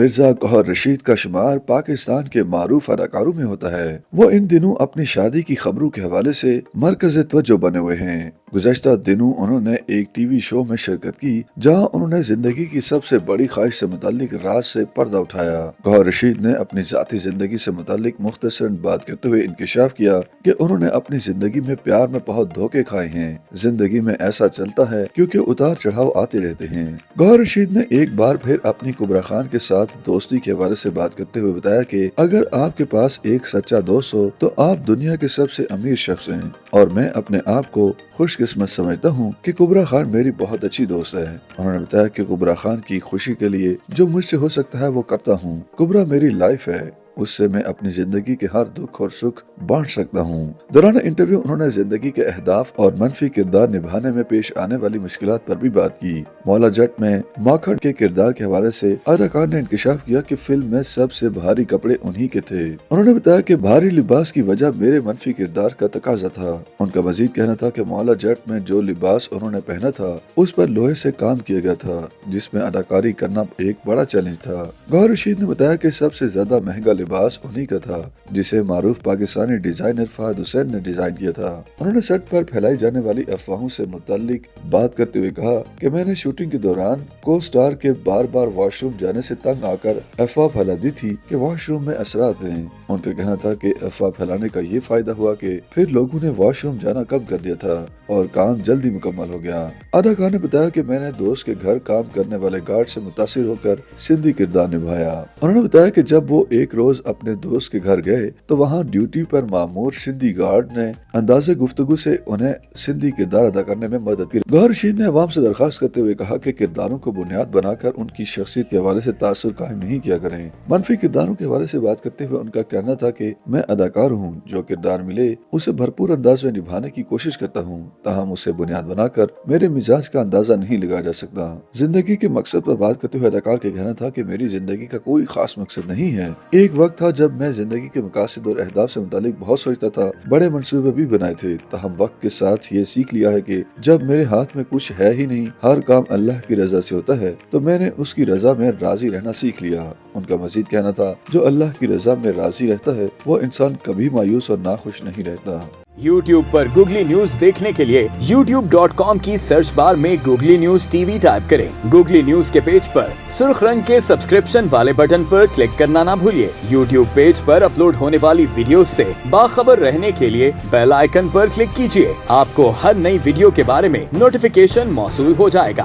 مرزا گوہر رشید کا شمار پاکستان کے معروف اداکاروں میں ہوتا ہے۔ وہ ان دنوں اپنی شادی کی خبروں کے حوالے سے مرکز توجہ بنے ہوئے ہیں۔ گزشتہ دنوں انہوں نے ایک ٹی وی شو میں شرکت کی جہاں انہوں نے زندگی کی سب سے بڑی خواہش سے متعلق راز سے پردہ اٹھایا۔ گوہر رشید نے اپنی ذاتی زندگی سے متعلق مختصراً بات کرتے ہوئے انکشاف کیا کہ انہوں نے اپنی زندگی میں پیار میں بہت دھوکے کھائے ہیں۔ زندگی میں ایسا چلتا ہے کیونکہ اتار چڑھاؤ آتے رہتے ہیں۔ گوہر رشید نے ایک بار پھر اپنی کبرا خان کے ساتھ دوستی کے حوالے سے بات کرتے ہوئے بتایا کہ اگر آپ کے پاس ایک سچا دوست ہو تو آپ دنیا کے سب سے امیر شخص ہیں، اور میں اپنے آپ کو خوش قسمت سمجھتا ہوں کہ کبرا خان میری بہت اچھی دوست ہے۔ انہوں نے بتایا کہ کبرا خان کی خوشی کے لیے جو مجھ سے ہو سکتا ہے وہ کرتا ہوں۔ کبرا میری لائف ہے، اس سے میں اپنی زندگی کے ہر دکھ اور سکھ بانٹ سکتا ہوں۔ دوران انٹرویو انہوں نے زندگی کے اہداف اور منفی کردار نبھانے میں پیش آنے والی مشکلات پر بھی بات کی۔ مولا جٹ میں ماکھن کے کردار کے حوالے سے اداکار نے انکشاف کیا کہ فلم میں سب سے بھاری کپڑے انہی کے تھے۔ انہوں نے بتایا کہ بھاری لباس کی وجہ میرے منفی کردار کا تقاضا تھا۔ ان کا مزید کہنا تھا کہ مولا جٹ میں جو لباس انہوں نے پہنا تھا اس پر لوہے سے کام کیا گیا تھا، جس میں اداکاری کرنا ایک بڑا چیلنج تھا۔ گوہر رشید نے بتایا کہ سب سے زیادہ مہنگا لباس انہی کا تھا، جسے معروف پاکستانی ڈیزائنر فہد حسین نے ڈیزائن کیا تھا۔ انہوں نے سیٹ پر پھیلائی جانے والی افواہوں سے متعلق بات کرتے ہوئے کہا کہ میں نے شوٹنگ کے دوران کو سٹار کے بار بار واش روم جانے سے تنگ آ کر افواہ پھیلا دی تھی کہ واش روم میں اثرات ہیں۔ ان کا کہنا تھا کہ افواہ پھیلانے کا یہ فائدہ ہوا کہ پھر لوگوں نے واش روم جانا کم کر دیا تھا اور کام جلدی مکمل ہو گیا۔ اداکار نے بتایا کہ میں نے دوست کے گھر کام کرنے والے گارڈ سے متاثر ہو کر سندھی کردار نبھایا۔ انہوں نے بتایا کہ جب وہ ایک روز اپنے دوست کے گھر گئے تو وہاں ڈیوٹی پر مامور سندھی گارڈ نے انداز گفتگو سے انہیں سندھی کردار ادا کرنے میں مدد کی۔ گوہر رشید نے عوام سے درخواست کرتے ہوئے کہا کہ کرداروں کو بنیاد بنا کر ان کی شخصیت کے حوالے سے تاثر قائم نہیں کیا کریں۔ منفی کرداروں کے حوالے سے بات کرتے ہوئے ان کا کہنا تھا کہ میں اداکار ہوں، جو کردار ملے اسے بھرپور انداز میں نبھانے کی کوشش کرتا ہوں، تاہم اسے بنیاد بنا کر میرے مزاج کا اندازہ نہیں لگایا جا سکتا۔ زندگی کے مقصد پر بات کرتے ہوئے اداکار کا کہنا تھا کہ میری زندگی کا کوئی خاص مقصد نہیں ہے۔ ایک وقت تھا جب میں زندگی کے مقاصد اور اہداف سے متعلق بہت سوچتا تھا، بڑے منصوبے بھی بنائے تھے، تاہم وقت کے ساتھ یہ سیکھ لیا ہے کہ جب میرے ہاتھ میں کچھ ہے ہی نہیں، ہر کام اللہ کی رضا سے ہوتا ہے، تو میں نے اس کی رضا میں راضی رہنا سیکھ لیا۔ ان کا مزید کہنا تھا جو اللہ کی رضا میں راضی رہتا ہے وہ انسان کبھی مایوس اور ناخوش نہیں رہتا۔ YouTube پر گوگلی نیوز دیکھنے کے لیے youtube.com کی سرچ بار میں googly news T V type کریں۔ گوگلی نیوز کے پیج پر سرخ رنگ کے سبسکرپشن والے بٹن پر کلک کرنا نہ بھولیے۔ YouTube پیج پر اپلوڈ ہونے والی ویڈیوز سے باخبر رہنے کے لیے بیل آئیکن پر کلک کیجیے۔ آپ کو ہر نئی ویڈیو کے بارے میں نوٹیفیکیشن موصول ہو جائے گا۔